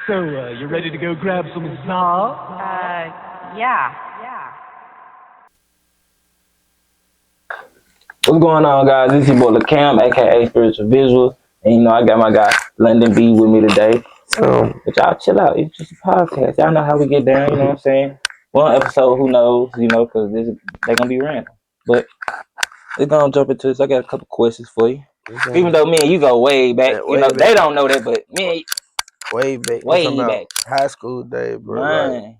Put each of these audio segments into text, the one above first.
So, you ready to go grab some za? Yeah. What's going on, guys? This is your boy LaCam, aka Spiritual Visuals, and I got my guy London B with me today. But y'all chill out. It's just a podcast. Y'all know how we get down. You know what I'm saying? One episode, who knows? Because they're gonna be random. But we're gonna jump into this. I got a couple questions for you. Even though me and you go way back, they don't know that, but me and way back. way I'm talking back. about high school days, bro. Man. Like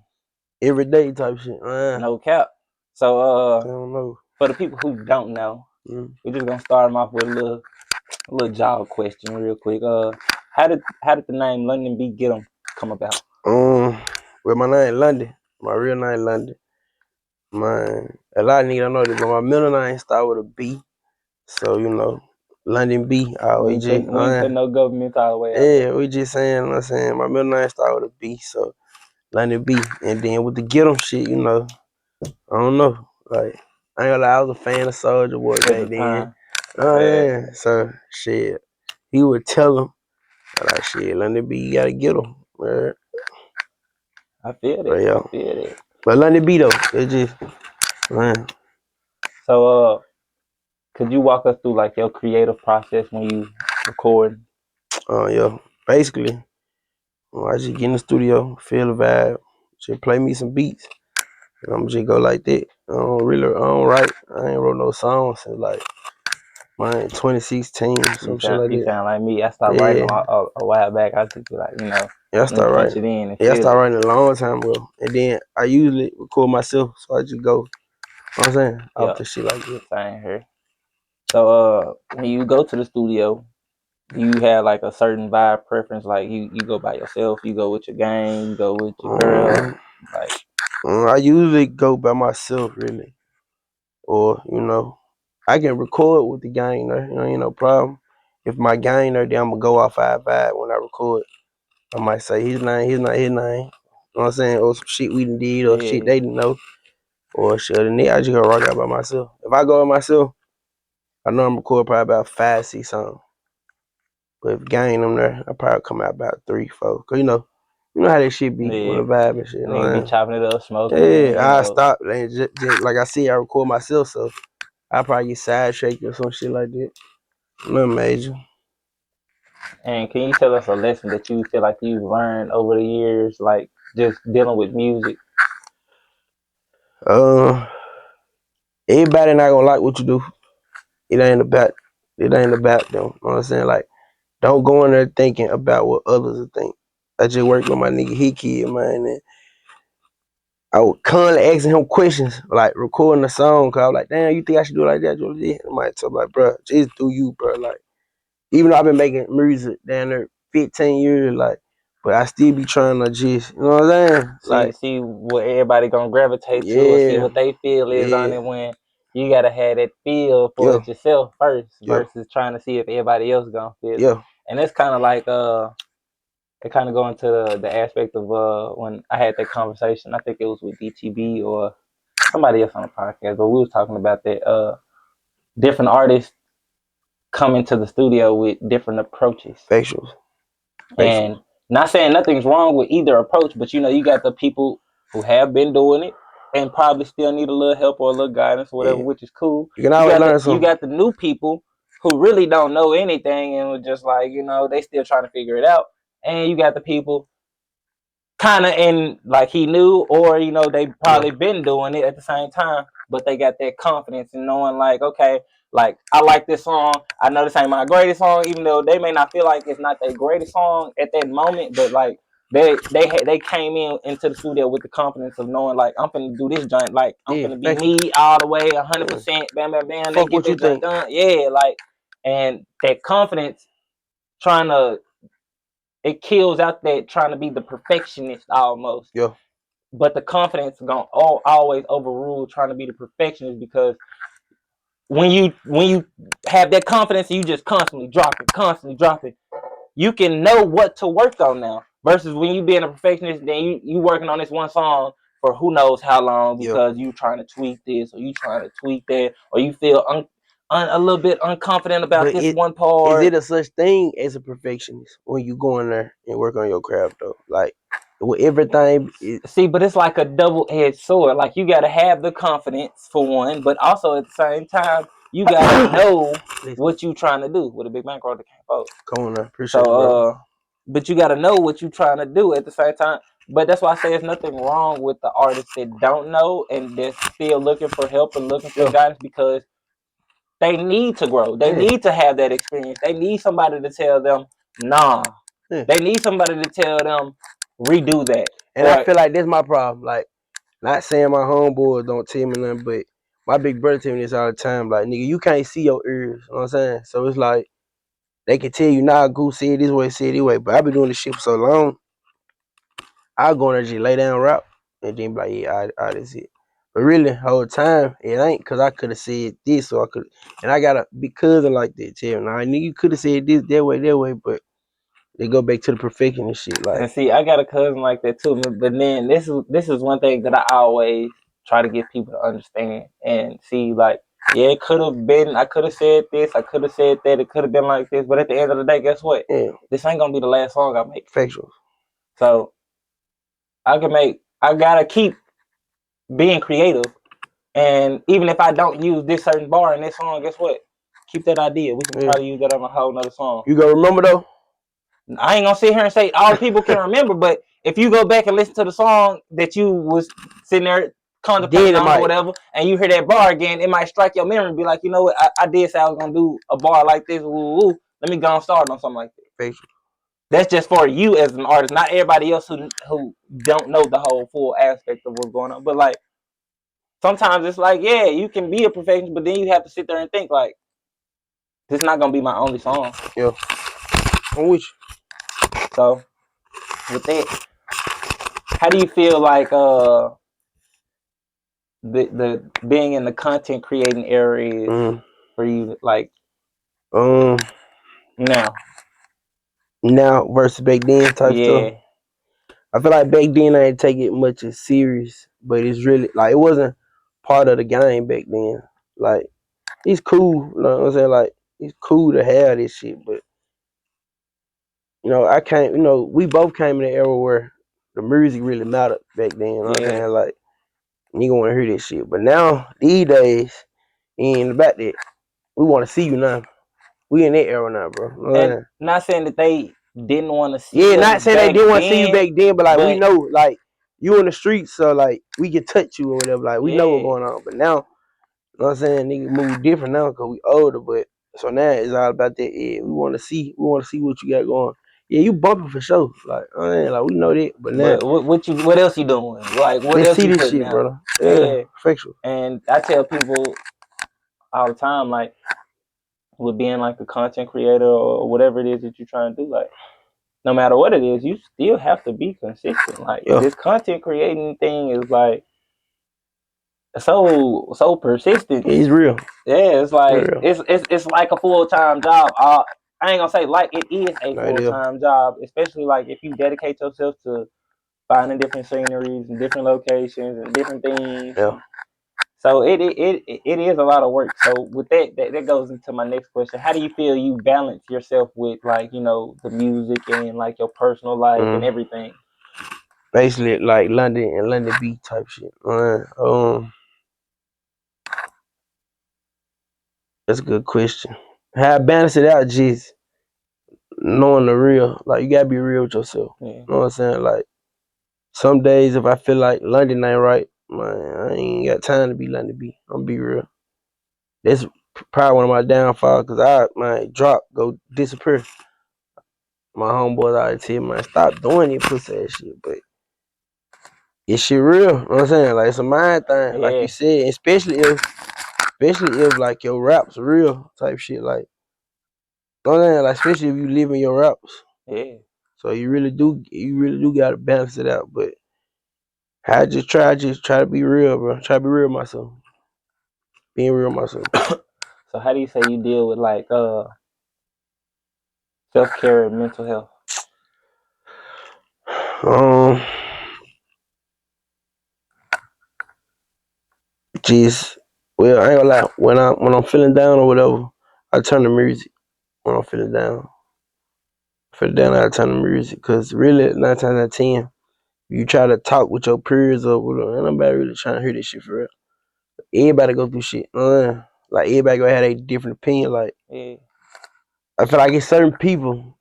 every day type shit. No cap. So I don't know. for the people who don't know, we're just gonna start them off with a little job question real quick. How did the name London B come about? Well, my name London. My real name London. A lot of niggas don't know this, but my middle name start with a B. So London B. We ain't put no government all the way out. Yeah, we just saying. I'm saying my middle name start with a B. So London B. And then with the get 'em shit, I don't know. Like I ain't gonna lie, I was a fan of Soulja Boy back then. Yeah. So shit, he would tell him like, shit, London B, you gotta get him. Man. I feel it. But, I feel it. But London B though, it just man. So could you walk us through like your creative process when you record? Yeah. Basically, I just get in the studio, feel the vibe, just play me some beats. And I'm just go like that. I don't write. I ain't wrote no songs since like 2016, some shit like that. You sound like me. I started writing a while back. I just like, I started writing. I started writing a long time ago. And then I usually record myself, so I just go, you know what I'm saying, off the shit like that. Same here. So when you go to the studio, do you have like a certain vibe preference? Like you go by yourself, you go with your gang, you go with your girl? Like I usually go by myself, really. Or, I can record with the gang there, ain't no problem. If my gang there, then I'm gonna go off our vibe when I record. I might say his name, his name. You know what I'm saying? Or some shit we done did, or shit they didn't know. Or shit, and then I just go rock out by myself. If I go by myself, I know I'm recording probably about 5, 6 songs. But if gang them there, I probably come out about 3, 4. Cause you know how that shit be with the vibe and shit. Nigga be chopping it up, smoking. Yeah, I stop. And just like I see, I record myself, so I probably get sidetracked or some shit like that. Nothing major. And can you tell us a lesson that you feel like you've learned over the years, like just dealing with music? Everybody not gonna like what you do. It ain't about them. You know what I'm saying? Like, don't go in there thinking about what others will think. I just worked with my nigga Hickey, man, and I was constantly asking him questions, like recording a song, cause I was like, damn, you think I should do it like that? I might tell like, bro, just do you, bro. Like, even though I've been making music down there 15 years, like, but I still be trying to just, you know what I'm saying? Like, see what everybody gonna gravitate to, or see what they feel is on it, when you gotta have that feel for it yourself first, versus trying to see if everybody else gonna feel it. And it's kind of like it kind of go into the aspect of when I had that conversation. I think it was with DTB or somebody else on the podcast, but we was talking about that different artists come into the studio with different approaches. Facials. And not saying nothing's wrong with either approach, but you got the people who have been doing it and probably still need a little help or a little guidance or whatever, which is cool. You can always learn something. You got the new people who really don't know anything and were just like, they still trying to figure it out. And you got the people kind of in like he knew, or they probably been doing it at the same time, but they got that confidence in knowing like, okay, like I like this song. I know this ain't my greatest song, even though they may not feel like it's not their greatest song at that moment, but like they came into the studio with the confidence of knowing like I'm finna do this joint, like I'm finna be me all the way, 100%, bam, bam, bam. They get that joint done, like, and that confidence it kills out that trying to be the perfectionist almost. But the confidence gonna always overrule trying to be the perfectionist, because when you have that confidence and you just constantly dropping, you can know what to work on now. Versus when you being a perfectionist, then you working on this one song for who knows how long, because you trying to tweak this or you trying to tweak that, or you feel a little bit unconfident about But this it one is part. it a such thing as a perfectionist when you go in there and work on your craft though? Like with everything, See, but it's like a double-edged sword. Like you gotta have the confidence for one, but also at the same time, you gotta know what you trying to do with a big macro that can't fold. come on, appreciate you, bro. So but you gotta know what you trying to do at the same time. But that's why I say there's nothing wrong with the artists that don't know and they're still looking for help and looking for Yeah. guidance because they need to grow. They Yeah. need to have that experience. They need somebody to tell them, nah. Yeah. They need somebody to tell them, redo that. And I feel like that's my problem. Like, not saying my homeboys don't tell me nothing, but my big brother tell me this all the time. Like, nigga, you can't see your ears. You know what I'm saying? So it's like, they can tell you, nah, Goose said this way, said this way. But I've been doing this shit for so long, I'll go in there just lay down rap and then be like, yeah, that's it. But really, the whole time, it ain't because I could have said this or I could, and I got a big cousin like that tell me, nah, nigga, you could have said this that way, but they go back to the perfection and shit. Like, and see, I got a cousin like that too. But then this is one thing that I always try to get people to understand and see. Like, yeah, it could have been. I could have said this. I could have said that. It could have been like this. But at the end of the day, guess what? yeah, This ain't gonna be the last song I make. factual. So I gotta keep being creative. And even if I don't use this certain bar in this song, guess what? Keep that idea. We can probably use that on a whole nother song. You gonna remember though? I ain't gonna sit here and say all people can remember, but if you go back and listen to the song that you was sitting there contemplating on or whatever, and you hear that bar again, it might strike your memory and be like, you know what, I did say I was gonna do a bar like this. Woo, woo. Let me go and start on something like that. Factual. That's just for you as an artist, not everybody else who don't know the whole full aspect of what's going on. But like sometimes it's like, yeah, you can be a perfectionist, but then you have to sit there and think like, this is not gonna be my only song. Yeah. I'm with you. So with that, how do you feel like the being in the content creating area for you, like now versus back then type stuff? I feel like back then I didn't take it much as serious, but it's really like it wasn't part of the game back then. Like it's cool, you know what I'm saying? Like it's cool to have this shit, but you know, I can't, you know, we both came in an era where the music really mattered back then, you know what I'm saying? Like nigga wanna hear this shit. But now, these days, in the back that we wanna see you now. We in that era now, bro. You know and not saying that they didn't want to see you. Yeah, not saying they didn't want to see you back then, but like we know, like you in the streets, so like we can touch you or whatever. Like we know what's going on. But now, you know what I'm saying, nigga move different now because we older. But so now it's all about that. Yeah, we want to see what you got going. Yeah, you bumping for sure. Like, like we know that. But now, what else you doing? Like, what let's else see you this shit, out? brother. Yeah, factual. And I tell people all the time, like, with being like a content creator or whatever it is that you're trying to do, like, no matter what it is, you still have to be consistent. Like, this content creating thing is like so persistent. It's real. Yeah, it's like it's like a full-time job. I ain't gonna say like it is a full-time job, especially like if you dedicate yourself to finding different sceneries and different locations and different things. Yeah. So it is a lot of work. So with that goes into my next question. How do you feel you balance yourself with like, you know, the music and like your personal life and everything? Basically like London and London Beat type shit. That's a good question. How I balance it out, just knowing the real. Like you gotta be real with yourself. Yeah. You know what I'm saying? Like some days if I feel like London ain't right, man, I ain't got time to be London B. I'm gonna be real. That's probably one of my downfalls because I might drop, go disappear. My homeboys always tell me, man, stop doing this pussy ass shit, but it's shit real. You know what I'm saying? Like it's a mind thing, like you said, especially if like your raps real type shit, like you know what I'm saying? Like especially if you live in your raps. Yeah. So you really do gotta balance it out. But I just try to be real, bro. Try to be real myself. Being real myself. So how do you say you deal with like self-care and mental health? Just Well, I ain't gonna lie. When I'm feeling down or whatever, I turn to music. When I'm feeling down, I turn to music. Cause really, 9 times out of 10, you try to talk with your peers or whatever, ain't nobody really trying to hear this shit for real. Everybody go through shit. Like everybody gonna have a different opinion. Like Yeah. I feel like it's certain people.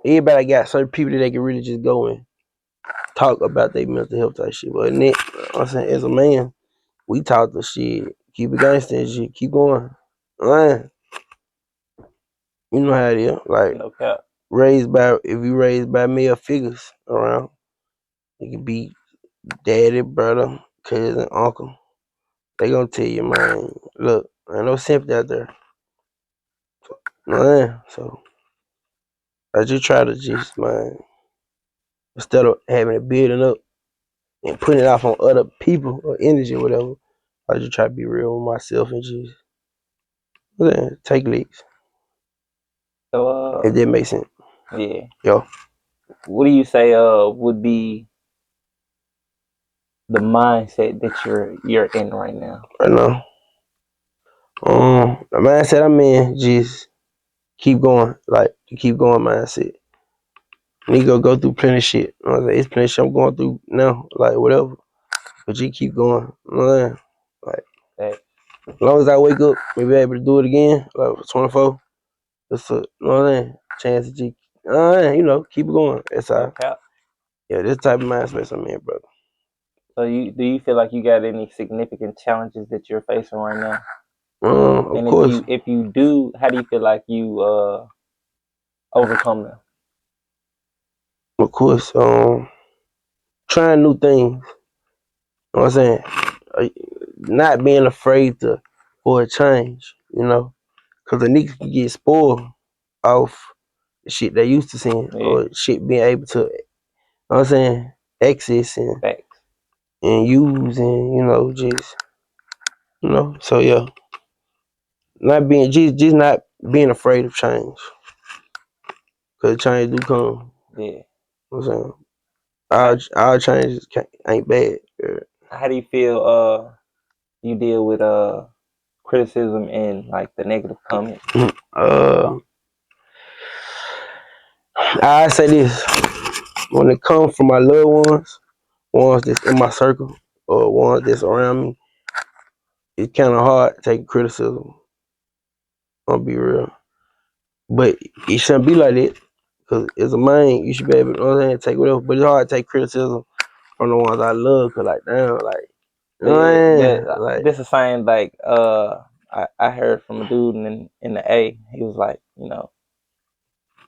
Everybody got certain people that they can really just go and talk about their mental health type shit. But Nick, I'm saying as a man, we talk the shit, keep it gangster and shit, keep going. You know how it is. Like No cap. if you raised by male figures around, it could be daddy, brother, cousin, uncle. They gonna tell you, man, look, ain't no sympathy out there. Man, so I just try to man, instead of having it building up and putting it off on other people or energy or whatever, I just try to be real with myself and just take leads. So If that makes sense. yeah. Yo. What do you say would be the mindset that you're in right now? Right now. The mindset I'm in, just keep going. Like keep going mindset. Nigga go through plenty of shit. You know what I'm saying? It's plenty of shit I'm going through now, like whatever. But you keep going. You know what I'm saying? Like Hey, as long as I wake up and be able to do it again, like 24, that's a you know what I'm saying? Chance that keep it going. That's no all. cap. Yeah, this type of mindset I'm in, brother. So do you feel like you got any significant challenges that you're facing right now? Of And course. if you do, how do you feel like you overcome them? Of course. Trying new things. You know what I'm saying? Not being afraid for a change, you know? Because the niggas can get spoiled off the shit they used to seeing Yeah, or shit being able to, you know what I'm saying, access facts. and use and, just, so yeah. Just not being afraid of change. Because change do come. Yeah. You know what I'm saying? All changes ain't bad. Yeah. How do you feel you deal with criticism and like the negative comments? I say this. When it comes from my loved ones that's in my circle, or ones that's around me, it's kind of hard taking criticism. I'll be real. But it shouldn't be like that. Because as a man, you should be able to take whatever. But it's hard to take criticism from the ones I love. Because, like, damn, like, you know what I mean? Like, This is saying like I heard from a dude in the A. He was like,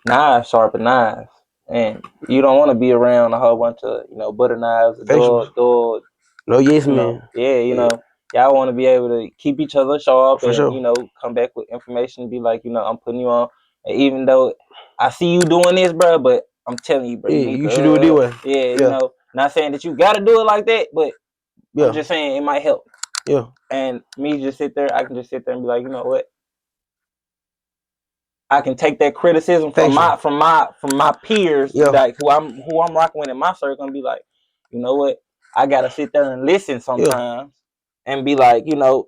knives sharpen knives, and you don't want to be around a whole bunch of butter knives, factuals. dull. No, yes, man. Yeah. Y'all want to be able to keep each other sharp For and sure. come back with information and be like, I'm putting you on. And even though I see you doing this, bro, but I'm telling you, bro, Yeah, you need you to, should do it this way. yeah. Not saying that you got to do it like that, but Yeah. I'm just saying it might help. Yeah. And me I can just sit there and be like, you know what? I can take that criticism from my peers, like who I'm rocking with in my circle, and be like, you know what? I gotta sit there and listen sometimes, and be like, all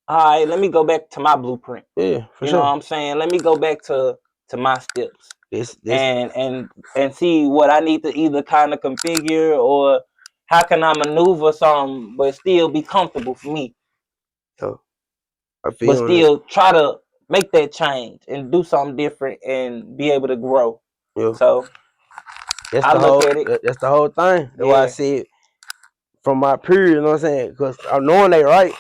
right, let me go back to my blueprint. Yeah, for you sure. know what I'm saying? Let me go back to my steps This and see what I need to either kind of configure or how can I maneuver something but still be comfortable for me. I feel But still try to make that change and do something different and be able to grow. Yeah. So That's I the look whole. at it. That's the whole thing. That's why I said from my period. You know what I'm saying? Because I'm knowing they right.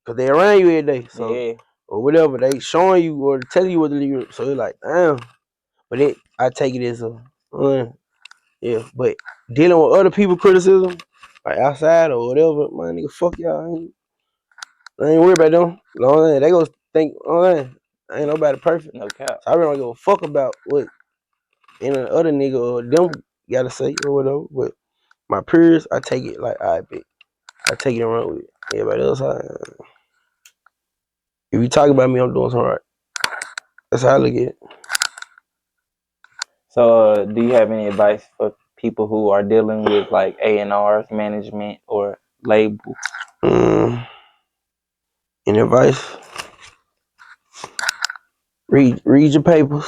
Because they around you every day. So or whatever they showing you or telling you what to do. So it's like damn. But I take it as yeah. But dealing with other people criticism, like outside or whatever, man, nigga, fuck y'all. I ain't worried about them. You know what I'm saying? They gonna think, ain't nobody perfect. No cap. So I really don't give a fuck about what any other nigga or them gotta say or whatever. But my peers, I take it like I bet. I take it and run with it. Everybody else, if you talk about me, I'm doing something right. That's how I look at it. So do you have any advice for people who are dealing with like A&R's, management, or labels? I And advice, read your papers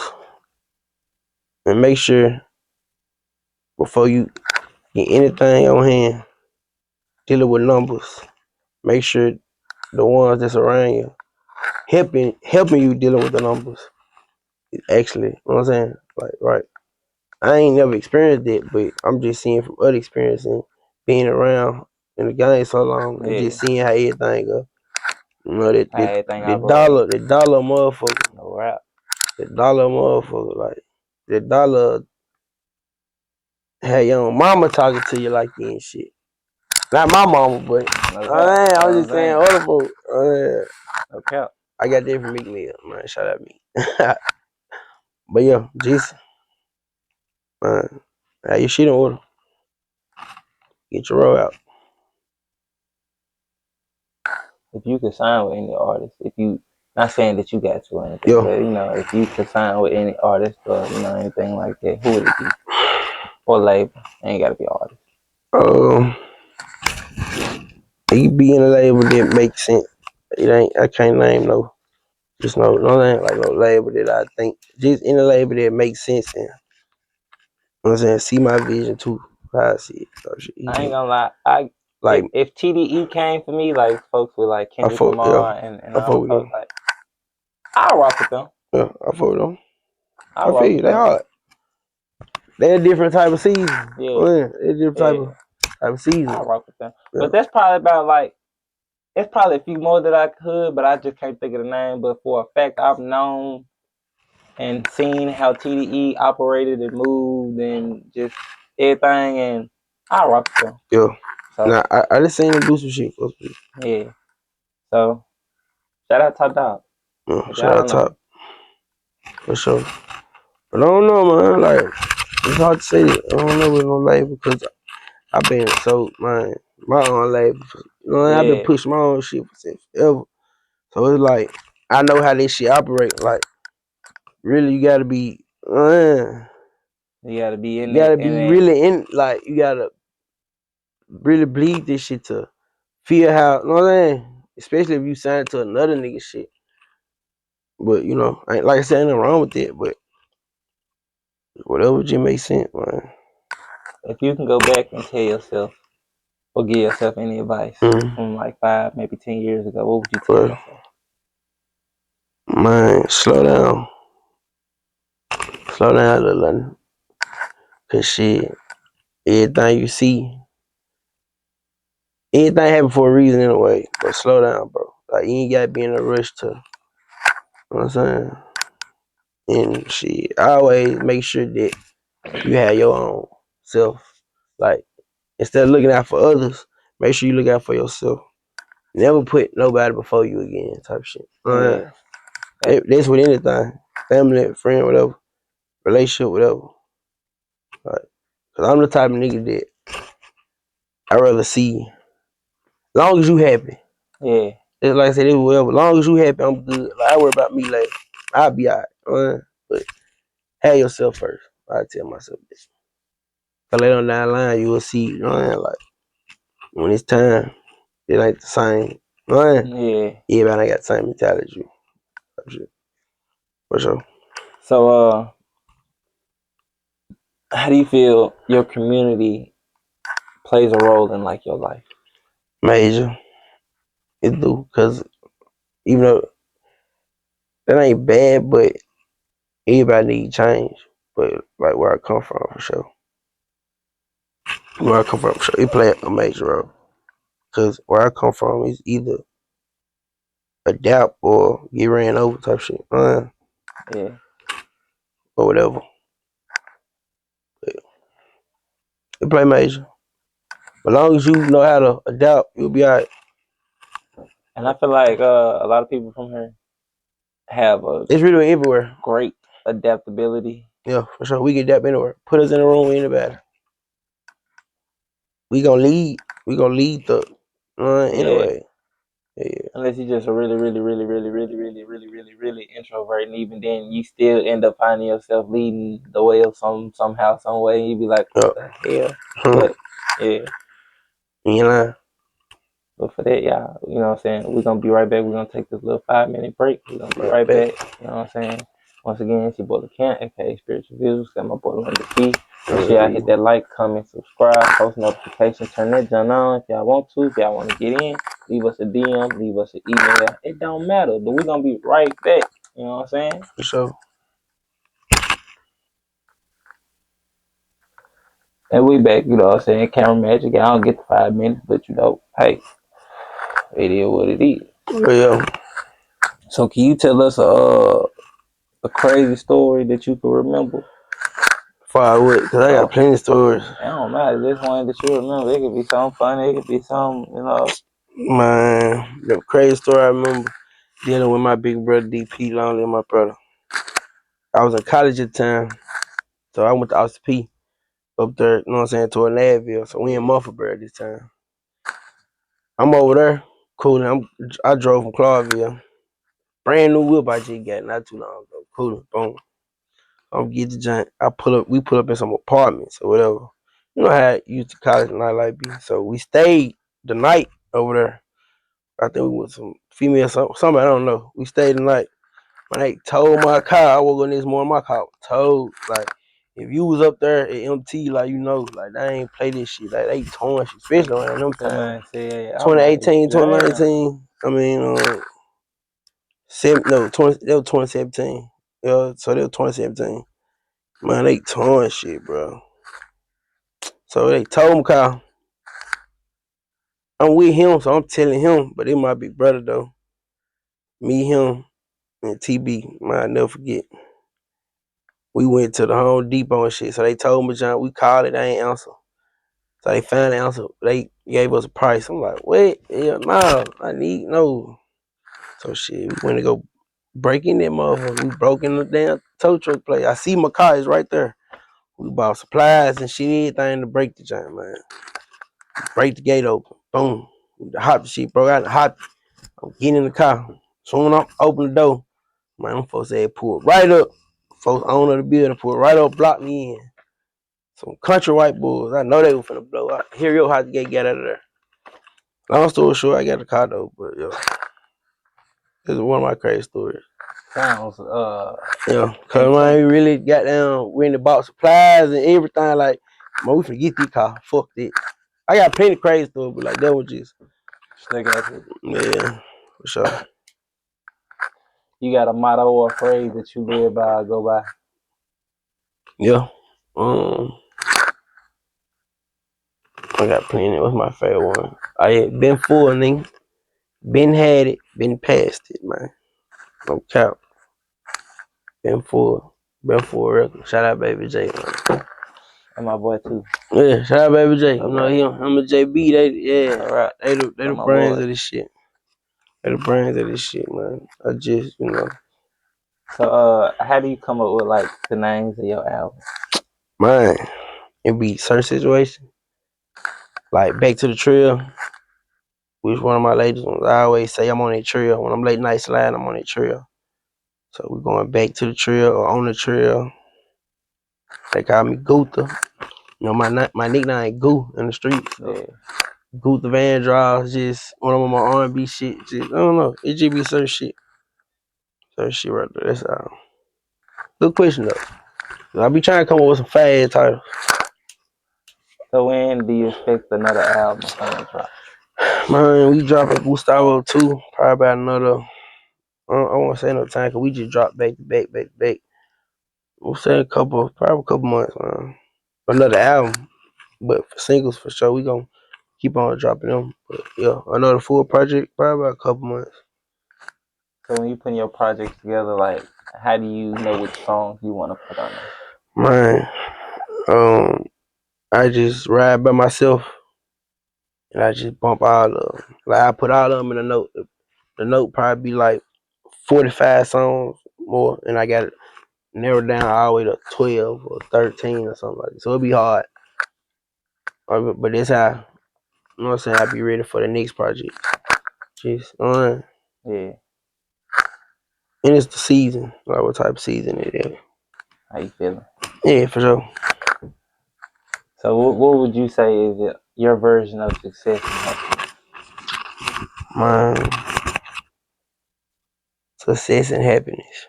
and make sure before you get anything on hand dealing with numbers, make sure the ones that's around you helping you dealing with the numbers. Actually, you know what I'm saying? Like, right. I ain't never experienced it, but I'm just seeing from other experience and being around in the game so long and just seeing how everything go. You know, the dollar motherfucker. No rap. The dollar motherfucker, like the dollar had your own mama talking to you like you ain't shit. Not my mama, but I was just saying other folks. Okay. I got that from Meek Mill, man. Shout out me. But yeah, Jason, man, have your shit in order. Get your roll out. If you could sign with any artist, if you not saying that you got to or anything, Yeah. but you know, if you could sign with any artist or you know anything like that, who would it be? Or label? Ain't gotta be artist. You be in a label that makes sense. It ain't. I can't name no. Just no ain't like no label that I think. Just in a label that makes sense and. You know what I'm saying? See my vision too. How I see it. So shit, I ain't gonna lie. like if TDE came for me, like folks with like Kendrick Lamar and I fuck with them. like I'll rock with them. Yeah, I fuck with them. I feel you. They hard. They're a different type of season. Yeah. They're a different type of season. I'll rock with them. Yeah. But that's probably about like it's probably a few more that I could, but I just can't think of the name. But for a fact, I've known and seen how TDE operated and moved and just everything, and I rock with them. Yeah. So nah, I just seen them do some shit. Yeah. So shout out Top Dog. Yeah, shout out Top. For sure. But I don't know, man. Like it's hard to say that. I don't know with no label because I've been my own label. You know, I've been pushing my own shit since forever. So it's like I know how this shit operate. Like really, you gotta be. You gotta be in. You gotta be really in. Like you gotta really bleed this shit to feel how. You know what I'm saying? Especially if you sign to another nigga shit. But you know, like I said, ain't nothing wrong with it. But whatever just makes sense, man. If you can go back and tell yourself or give yourself any advice from like 5, maybe 10 years ago, what would you tell yourself? Man, slow down. Slow down a little. Cause shit, everything you see, anything happen for a reason in a way. But slow down, bro. Like you ain't gotta be in a rush to. You know what I'm saying? And shit, I always make sure that you have your own self. Like instead of looking out for others, make sure you look out for yourself. Never put nobody before you again, type shit. That's with anything, family, friend, whatever, relationship, whatever. Like, cause I'm the type of nigga that I rather see. Long as you happy. Yeah. It's like I said, whatever. Long as you happy, I'm good. Like I worry about me later. I'll be alright. But have yourself first. I tell myself this. Cause later on down the line, you will see. You know what I mean? Like when it's time, it ain't the same. You know what I mean? Yeah. Everybody ain't got the same mentality as you. For sure. So, how do you feel your community plays a role in like your life? Major. It do, cause even though that ain't bad, but everybody need change. But like where I come from, for sure. Where I come from, for sure, it play a major role. Cause where I come from is either adapt or get ran over type shit. Yeah. Or whatever. It play major. As long as you know how to adapt, you'll be alright. And I feel like a lot of people from here have it's really everywhere. Great adaptability. Yeah, for sure. We can adapt anywhere. Put us in a room, we ain't bad. We gonna lead. We gonna lead the anyway. Yeah. Unless you're just a really introvert, and even then, you still end up finding yourself leading the way of somehow, some way. You be like, what the hell? But yeah, you know. But for that, y'all, you know what I'm saying? We're gonna be right back. We're gonna take this little 5 minute break. We're gonna be right back. You know what I'm saying? Once again, it's your boy LeCamp, aka Spiritual Views. Got my boy London P. Make sure y'all hit that like, comment, subscribe, post notification, turn that junk on if y'all want to. If y'all want to get in, leave us a DM, leave us an email. It don't matter, but we're gonna be right back. You know what I'm saying? For sure. And we back, you know what I'm saying? Camera magic. I don't get the 5 minutes, but you know, hey, it is what it is. Yeah. So can you tell us a crazy story that you can remember? Far away, cause I got plenty of stories. It don't matter. Just one that you remember. It could be something funny. It could be something, you know. Man, the crazy story I remember dealing with my big brother DP, Lonely, and my brother. I was in college at the time, so I went to Austin P up there, you know what I'm saying, toward Nashville. So we in Muffinburg this time. I'm over there, cooling. I drove from Clarkville. Brand new whip I just got not too long ago. Cooling, boom. I'm get the joint. We pull up in some apartments or whatever. You know how it used to college nightlife be. So we stayed the night over there. I think we with some female somebody, I don't know. We stayed the night. When they towed my car, I woke up this morning, my car was towed. Like, if you was up there at MT, like, you know, like, they ain't play this shit. Like, they towing shit, especially around them Come on, times. say, I'm like, 2018, damn. 2019, I mean, 2017. Yeah, so they was 2017. Man, they towing shit, bro. So they told him, Kyle, I'm with him, so I'm telling him, but it my big brother, though. Me, him, and TB, man, I'll never forget. We went to the Home Depot and shit. So they told me, John, we called it, they ain't answer. So they found the answer. They gave us a price. I'm like, what? Hell no, I need no. So shit, we went to go break in that motherfucker. We broke in the damn tow truck place. I see my car is right there. We bought supplies and shit, everything to break the joint, man. Break the gate open. Boom. The hop shit broke out the hop. I'm getting in the car. Soon I open the door. Man, them folks said pull right up. Folks owner of the building pulled right up, blocked me in. Some country white bulls. I know they were finna blow out. Here yo how to get out of there. Long story short, I got the car though, but yo. This is one of my crazy stories. Sounds, Yeah, cause man, we really got down, we in the bought supplies and everything, like, man, we finna get this car. Fuck it. I got plenty of crazy stories, but like that was just, stick at it. yeah, for sure. You got a motto or a phrase that you live by or go by? Yeah. I got plenty. What's my favorite one? I had been full, nigga. Been had it, been past it, man. No cap. Been full. Been full record. Shout out Baby J, man. And my boy too. Yeah, shout out Baby J. You Okay. know him and JB, Alright. they the brains of this shit. They the brains of this shit, man. I just, you know. So how do you come up with like the names of your album? Man, it be certain situation. Like Back to the Trail, which one of my latest ones. I always say I'm on that trail. When I'm late night sliding, I'm on that trail. So we're going back to the trail or on the trail. They call me Gutha. You know, my nickname Goo in the streets. So. Yeah. Gutha Vandross, just one of my R&B shit. Just, I don't know. It just be certain shit. Certain shit right there. That's all. Good question though. I be trying to come up with some fast titles. So when do you expect another album to drop? Man, we dropping Gustavo 2. Probably about another, I won't say no time, because we just dropped back to back. We'll say probably a couple months, man. Another album. But for singles, for sure, we gonna keep on dropping them. But yeah, another full project, probably about a couple months. So when you put your projects together, like, how do you know which songs you want to put on there? Man, I just ride by myself and I just bump all of them. Like, I put all of them in a note. The note probably be like 45 songs more, and I got it narrowed down all the way to 12 or 13 or something like that. So it'll be hard. But that's how, you know what I'm saying, I be ready for the next project. Just, Yeah. And it's the season, like what type of season it is. How you feeling? Yeah, for sure. So what would you say is your version of success in hustle? My success and happiness.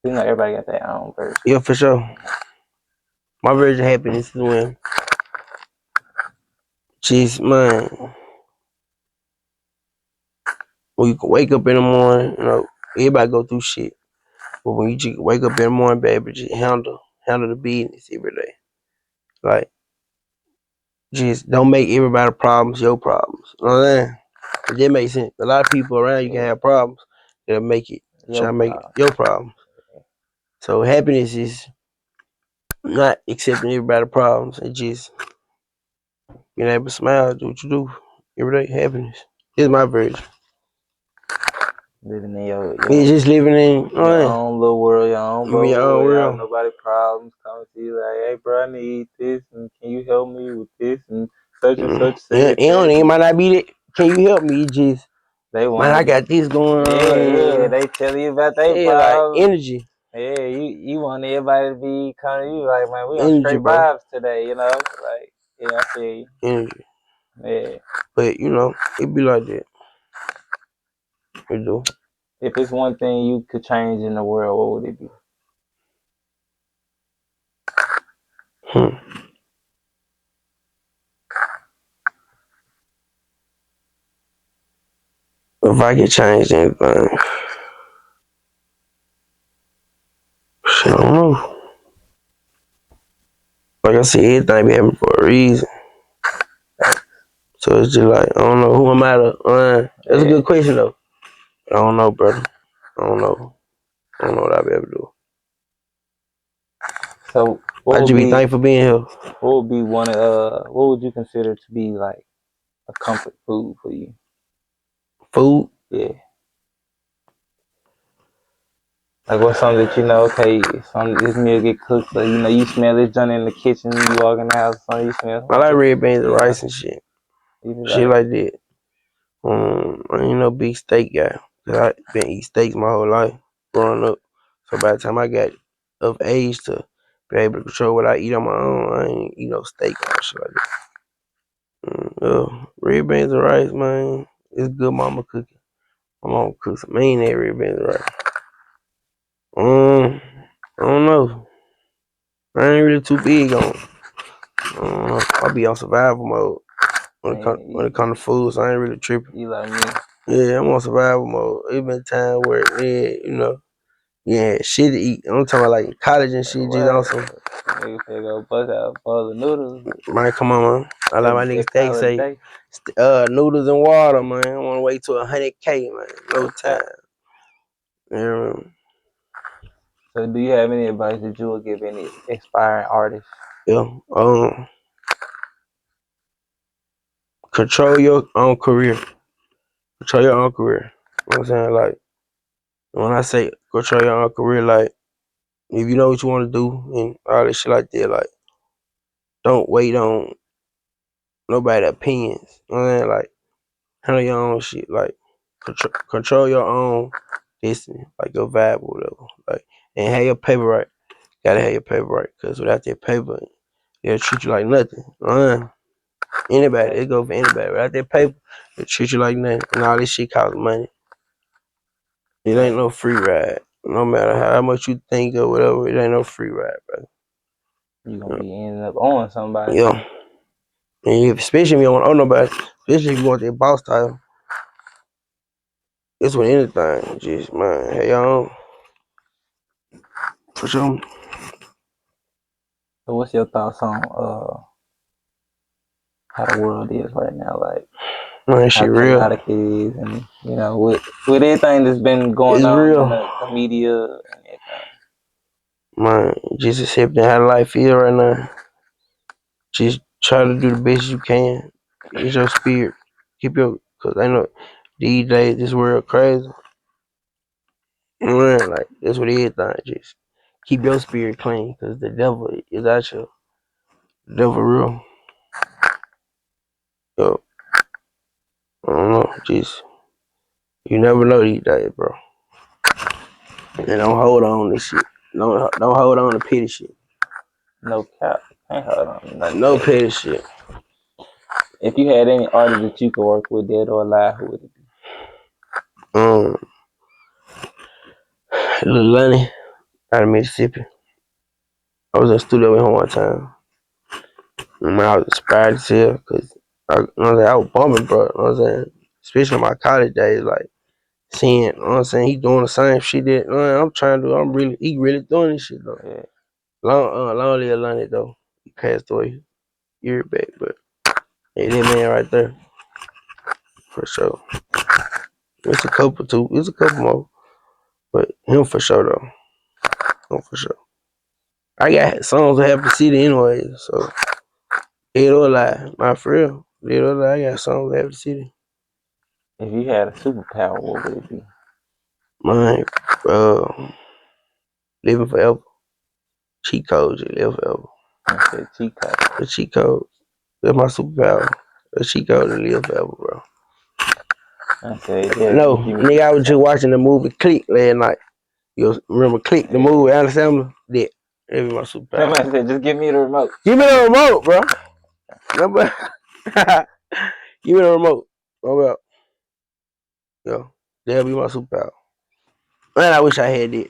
You know, everybody got their own version. Yeah, for sure. My version of happiness is when just man, when you can wake up in the morning, you know, everybody go through shit. But when you just wake up in the morning, baby, just handle the business every day. Like, just don't make everybody problems your problems. You know what I'm saying? That makes sense. A lot of people around you can have problems that'll make it try to make it your problem. So happiness is not accepting everybody's problems. It's just being able to smile, do what you do every day. Happiness. This is my version. Living in your It's just living in your own little world, your own bubble. your own world. Nobody problems coming to you like, hey, bro, I need this, and can you help me with this, and such and such. It might not be that. Can you help me? Just they want. Man, I got this going on. Yeah, they tell you about their problems. Like energy. Yeah, you want everybody to be kind of you like, man, we on Energy, straight bro. vibes today, you know? Like, yeah, I feel you. Energy. Yeah. But you know, it be like that. It do. If it's one thing you could change in the world, what would it be? If I could change anything, shit, I don't know. Like I said, everything be happening for a reason. So it's just like, I don't know who am I to. That's a good question though. I don't know, brother. I don't know. I don't know what I'll be able to do. So I just be thankful for being here. What would be what would you consider to be like a comfort food for you? Food? Yeah. Like what's something that you know, okay, this meal get cooked, but you know, you smell it done in the kitchen, you walk in the house, something you smell. I like red beans and rice and shit. Shit like that. I ain't no big steak guy. I been eating steaks my whole life growing up. So by the time I got of age to be able to control what I eat on my own, I ain't eat no steak or shit like that. Red beans and rice, man. It's good mama cooking. My mama cooks some mean that red beans and rice. I don't know. I ain't really too big on. I be on survival mode when it comes to food, so I ain't really tripping. You like me? Yeah, I'm on survival mode. It been time where, shit to eat. I'm talking about like in college and shit, just awesome. Nigga finna go bust out for the noodles. Man, come on, man. I like my niggas steak say, noodles and water, man. I want to wait till 100K, man. No time. Yeah. So, do you have any advice that you would give any aspiring artists? Yeah. Control your own career. Control your own career. You know what I'm saying? Like, when I say control your own career, like, if you know what you want to do and all this shit like that, like, don't wait on nobody's opinions. You know what I'm saying? Like, handle your own shit. Like, control your own destiny. Like, your vibe or whatever. Like, and have your paper right. Gotta have your paper right. Because without that paper, they'll treat you like nothing. Anybody, it go for anybody. Without that paper, they'll treat you like nothing. And all this shit costs money. It ain't no free ride. No matter how much you think or whatever, it ain't no free ride, brother. You gonna be ending up on somebody. Yeah. And especially if you don't want to own nobody, especially if you want that boss title. It's with anything. Just, man, hey, y'all. For sure. So what's your thoughts on how the world is right now? Like, man, shit real. Chaotic it is, and you know, with everything that's been going on real. in the media and everything. Man, just accepting how life is right now. Just try to do the best you can. Get your spirit. Cause I know these days this world crazy. Man, like that's what everything. Just keep your spirit clean, cause the devil is out here. The devil real. Yo, I don't know. Just you never know these days, bro. And don't hold on to shit. Don't hold on to petty shit. No cap. Ain't hold on. No petty shit. If you had any artist that you could work with, dead or alive, who would it be? Lil Lonnie out of Mississippi. I was in the studio with him one time. And I was inspired as hell because I was bumming, bro. You know what I'm saying? Especially in my college days, like seeing, you know what I'm saying, he doing the same shit that I'm trying to do. He really doing this shit though. Yeah. Long live Lonnie though. He passed away a year back, but yeah, that man right there for sure. It's a couple too. It's a couple more, but him for sure though. Him for sure. I got songs that have the city anyway, so dead or alive, not for real. Dead or alive, I got songs that have the city. If you had a superpower, what would it be? Mine, living forever. Cheat codes, you live forever. I said cheat code. The cheat code, that's my superpower. The cheat code to live forever, bro. I said, yeah. No, give me- nigga, I was just watching the movie Click last night. You remember Click, the movie, Adam Sandler? That be my superpower. Somebody said, just give me the remote. Give me the remote, bro. Remember? Give me the remote. What about? Yo, that'll be my superpower. Man, I wish I had that.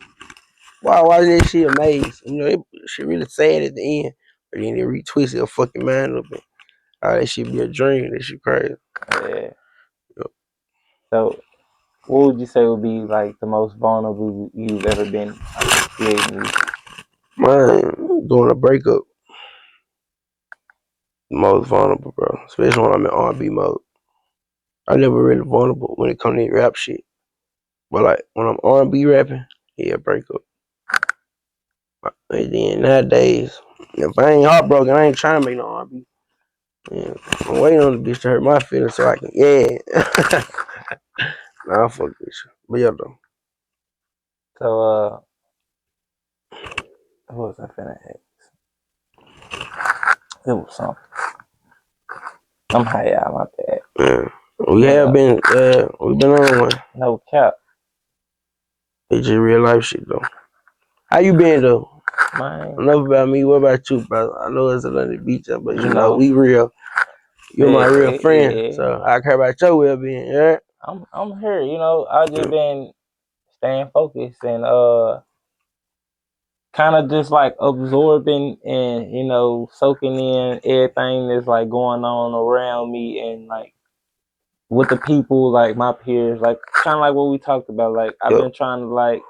Wow, why is that shit amazing? You know, it shit really sad at the end. But then they retwist your fucking mind up and all that shit be a dream. That shit crazy. Yeah. Yep. So, what would you say would be like the most vulnerable you've ever been creating music? Man, doing a breakup. The most vulnerable, bro. Especially when I'm in R&B mode. I never really vulnerable when it comes to rap shit. But like when I'm R&B rapping, yeah, breakup. And then nowadays, if I ain't heartbroken, I ain't trying to make no R&B. Yeah, I'm waiting on the bitch to hurt my feelings so I can, yeah. Nah, fuck this shit. But yeah, though. So, what was I finna ask? It was something. I'm high out, my bad. Yeah. We've been on one. No cap. It's just real life shit, though. How you been, though? Man. Enough about me. What about you, brother? I know it's a London Beach, but you know, No. we real. You're my real friend, Yeah. so I care about your well-being. Yeah. I'm here. You know, I just been staying focused and kind of just like absorbing and soaking in everything that's like going on around me and like with the people, like my peers, like kind of like what we talked about. Like I've been trying to like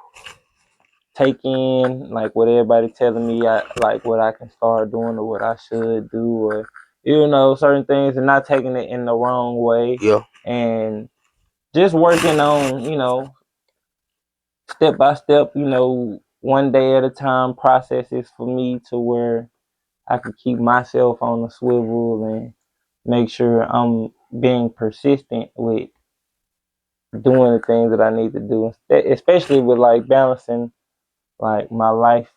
take in like what everybody telling me, like what I can start doing or what I should do, or certain things, and not taking it in the wrong way. Yeah. And just working on step by step, one day at a time processes for me to where I can keep myself on the swivel and make sure I'm being persistent with doing the things that I need to do, especially with like balancing like my life.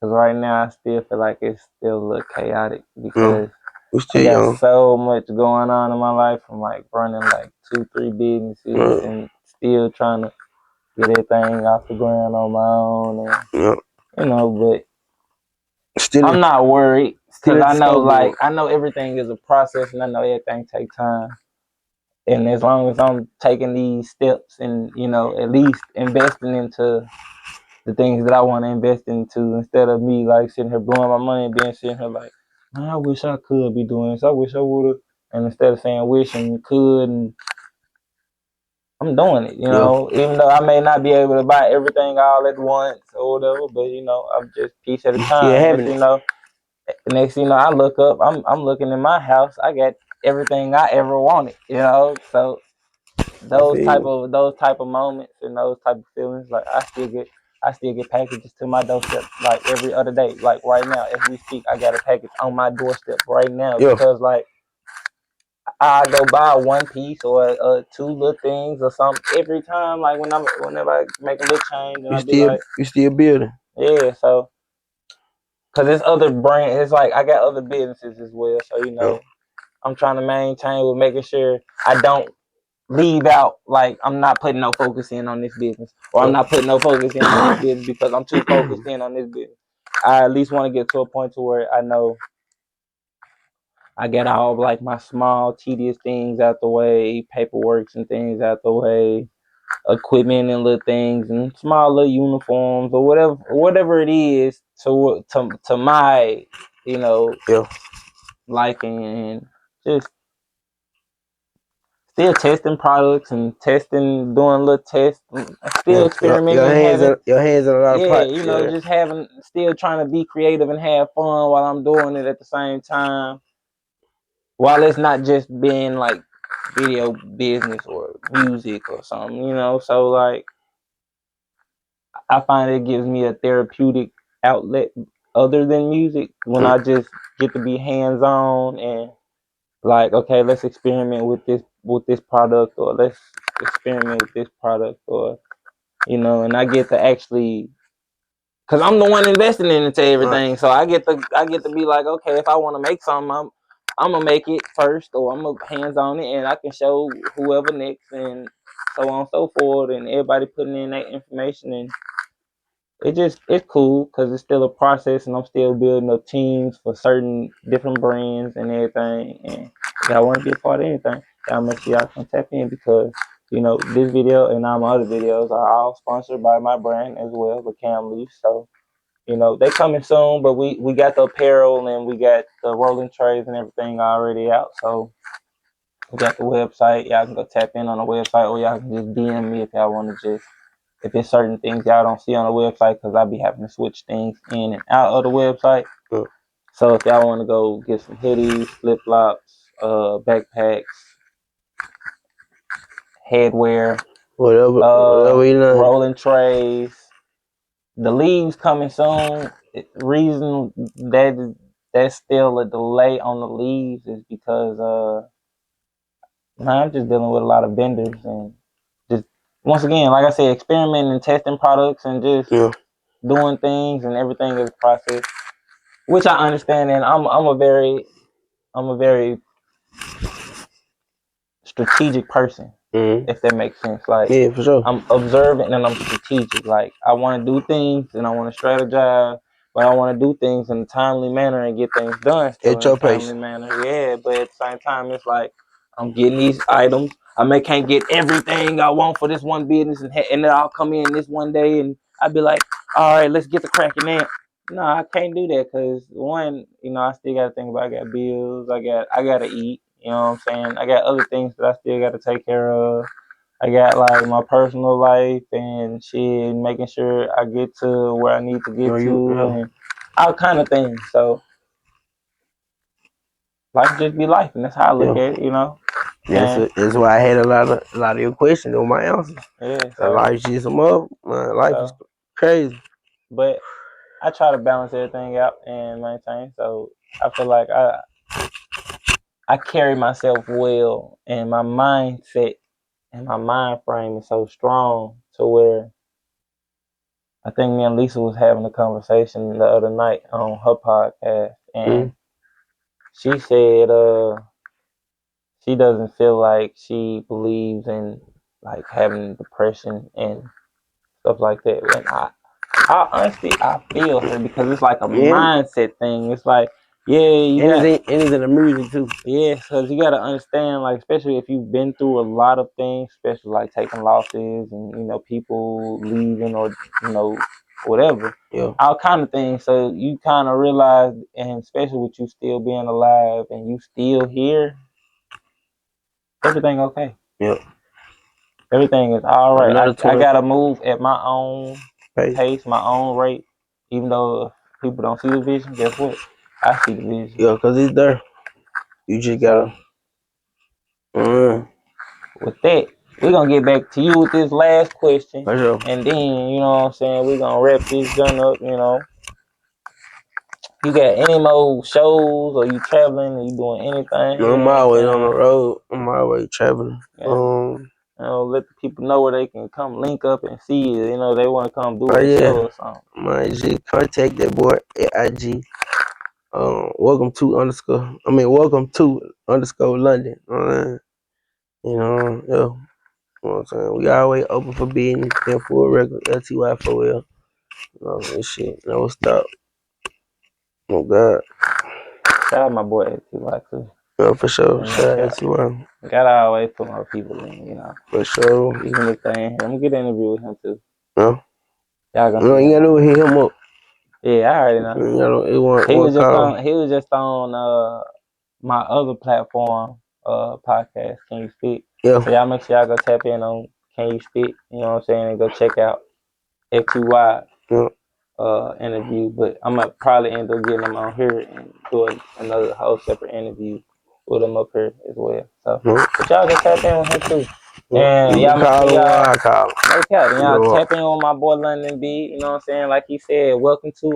Because right now I still feel like it's still a little chaotic because I got so much going on in my life. I'm like running like 2-3 businesses and still trying to get everything off the ground on my own. And, but I'm not worried because I know everything is a process and I know everything takes time. And as long as I'm taking these steps and, at least investing into the things that I want to invest into instead of me like sitting here blowing my money and being sitting here like, man, I wish I could be doing this. I wish I would have. And instead of saying wish and could, and I'm doing it, even though I may not be able to buy everything all at once or whatever, but I'm just piece at a time. Next thing you know, I look up, I'm looking in my house, I got everything I ever wanted, so those type of moments and those type of feelings, like I still get packages to my doorstep like every other day. Like right now, as we speak, I got a package on my doorstep right now because like I go buy one piece or 2 little things or something every time. Like whenever I make a little change, and you still building. Yeah, so because it's other brands, it's like I got other businesses as well. So I'm trying to maintain with making sure I don't leave out, like I'm not putting no focus in on this business, or I'm not putting no focus in on this business because I'm too focused in on this business. I at least want to get to a point to where I know I get all like my small tedious things out the way, paperwork and things out the way, equipment and little things and small little uniforms or whatever it is to my, you know, Yeah. liking, and just still testing products and testing, doing little tests, still experimenting and having, Your hands in a lot of yeah, pots. you know, just having, still trying to be creative and have fun while I'm doing it at the same time, while it's not just being like video business or music or something, you know. So like, I find it gives me a therapeutic outlet other than music when I just get to be hands on and like, okay, let's experiment with this product, or let's experiment with this product, or you know, and I get to actually, cause I'm the one investing into everything, so I get to be like, okay, if I want to make something, I'm gonna make it first, or I'm gonna hands on it, and I can show whoever next, and so on and so forth, and everybody putting in that information, and it's cool because it's still a process, and I'm still building up teams for certain different brands and everything. And if y'all want to be a part of anything, y'all make sure y'all can tap in, because you know this video and all my other videos are all sponsored by my brand as well, the Cam Leaf. So you know they coming soon, but we got the apparel and we got the rolling trays and everything already out. So we got the website. Y'all can go tap in on the website, or y'all can just DM me if y'all want to just, if it's certain things y'all don't see on the website, because I be having to switch things in and out of the website. So if y'all want to go get some hoodies, flip flops, backpacks, headwear, whatever you know. rolling trays, the leaves coming soon. Reason that's still a delay on the leaves is because I'm just dealing with a lot of vendors, and just once again, like I said, experimenting and testing products and just doing things, and everything is a process, which I understand. And I'm a very strategic person, if that makes sense. Like, yeah, for sure. I'm observant and I'm strategic. Like, I want to do things and I want to strategize, but I want to do things in a timely manner and get things done still At in a your pace. timely manner. Yeah, but at the same time, it's like I'm getting these items. Can't get everything I want for this one business, and then I'll come in this one day and I'd be like, all right, let's get the cracking now. No, I can't do that, because one, you know, I still got to think about, I got bills, I got to eat. You know what I'm saying? I got other things that I still got to take care of. I got like my personal life and shit, making sure I get to where I need to get to, and all kind of things. So life just be life, and that's how I look at it, you know. That's why I had a lot of your questions on my answers. Yeah, so life's just a mother. Life is crazy. But I try to balance everything out and maintain. So I feel like I carry myself well, and my mindset and my mind frame is so strong to where I think me and Lisa was having a conversation the other night on her podcast, and she said she doesn't feel like she believes in like having depression and stuff like that. And I honestly, I feel her, because it's like a mindset thing. It's like, it's in the music too. Yeah, because you gotta understand, like, especially if you've been through a lot of things, especially like taking losses and, you know, people leaving, or, you know, whatever, all kind of things. So you kind of realize, and especially with you still being alive and you still here, everything okay. Everything is all right. I gotta move at my own pace, my own rate, even though people don't see the vision. Guess what? I see the vision. Yeah, because it's there. You just gotta. With that, we're gonna get back to you with this last question. For sure. And then, you know what I'm saying, we're gonna wrap this joint up, you know. You got any more shows, or you traveling, or you doing anything? No, I'm always on the road. I'm always traveling. You know, let the people know where they can come link up and see you. You know, they want to come do a show or something. My G, contact that boy at IG. Welcome to _ London. You know, You know what I'm saying? We always open for business, and for a record, LTY4L. You know, and shit. Never stop. Oh, God. Shout out my boy ATY too. Yeah, for sure. Yeah, Shout yeah. out to him. Gotta always put more people in, you know. For sure. Even if they ain't here. I'm gonna get an interview with him too. Yeah. Y'all gonna No, you gotta hit him up. Yeah, I already know. You know, He was just on my other platform, podcast, Can You Speak? Yeah. So y'all make sure y'all go tap in on Can You Speak, you know what I'm saying, and go check out FTY interview. But I'm gonna probably end up getting him on here and doing another whole separate interview with him up here as well. So but y'all go tap in with him too. And y'all make sure y'all tap in on my boy London B, you know what I'm saying? Like he said, welcome to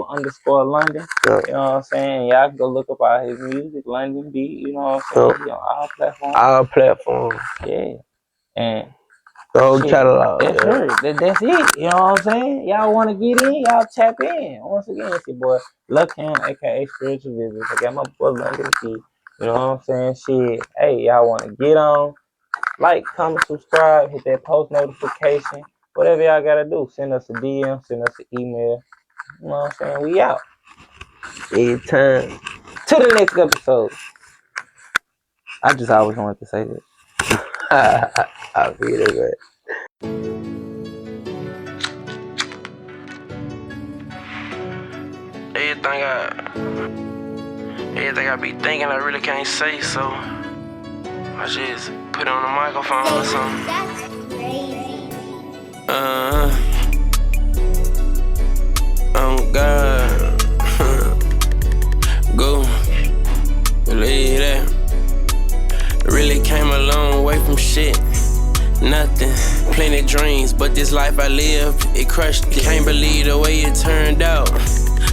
_London. Yeah. You know what I'm saying? Y'all can go look up all his music, London B, you know what I'm saying? He on all platforms. All platforms. Yeah. And the whole catalog. That's her. That's it. You know what I'm saying? Y'all want to get in? Y'all tap in. Once again, it's your boy Luckham, aka Spiritual Visitors. I got my boy London B. You know what I'm saying? Shit. Hey, y'all want to get on? Like, comment, subscribe, hit that post notification. Whatever y'all gotta do. Send us a DM, send us an email. You know what I'm saying? We out. Anytime. To the next episode. I just always wanted to say that. I feel it, man. Everything I be thinking, I really can't say, so I just put it on the microphone or something. That's crazy. Oh God. Go. Believe that. Really came a long way from shit. Nothing. Plenty dreams, but this life I lived, it crushed it. Can't believe the way it turned out.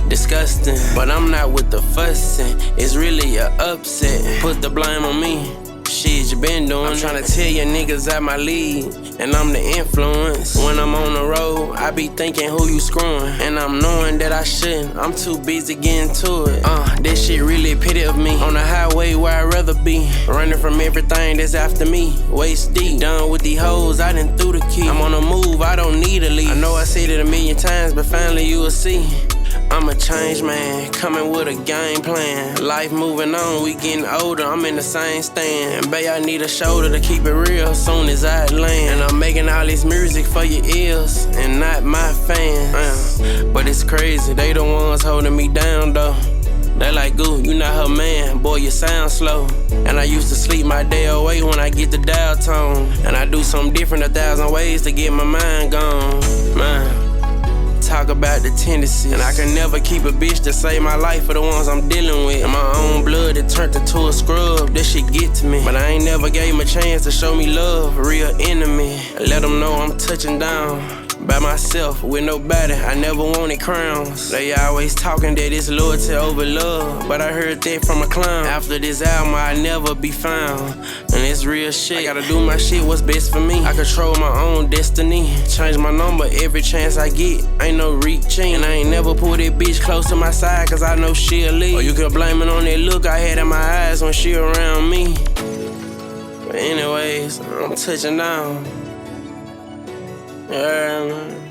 Disgusting, but I'm not with the fussing. It's really a upset. Put the blame on me. Shit, you been doing. I'm tryna tell you niggas out my league, and I'm the influence. When I'm on the road, I be thinking who you screwing, and I'm knowing that I shouldn't. I'm too busy getting to it. This shit really pity of me. On the highway where I'd rather be, running from everything that's after me. Waist deep, done with these hoes, I done threw the key. I'm on the move, I don't need a lead. I know I said it a million times, but finally you will see. I'm a changed man, coming with a game plan. Life moving on, we getting older, I'm in the same stand. And babe, I need a shoulder to keep it real soon as I land. And I'm making all this music for your ears, and not my fans. But it's crazy, they the ones holding me down though. They like, Goo, you not her man, boy, you sound slow. And I used to sleep my day away when I get the dial tone. And I do something different 1,000 ways to get my mind gone. Man. Talk about the tendencies, and I can never keep a bitch to save my life for the ones I'm dealing with. In my own blood, it turned into a scrub, that shit get to me. But I ain't never gave him a chance to show me love, real enemy. I let them know I'm touching down by myself with nobody, I never wanted crowns. They always talking that it's loyalty over love, but I heard that from a clown. After this album, I'll never be found, and it's real shit. I gotta do my shit, what's best for me. I control my own destiny, change my number every chance I get. Ain't no reaching, and I ain't never pulled that bitch close to my side, cause I know she'll leave. Or you could blame it on that look I had in my eyes when she around me. But anyways, I'm touching down. Yeah, man.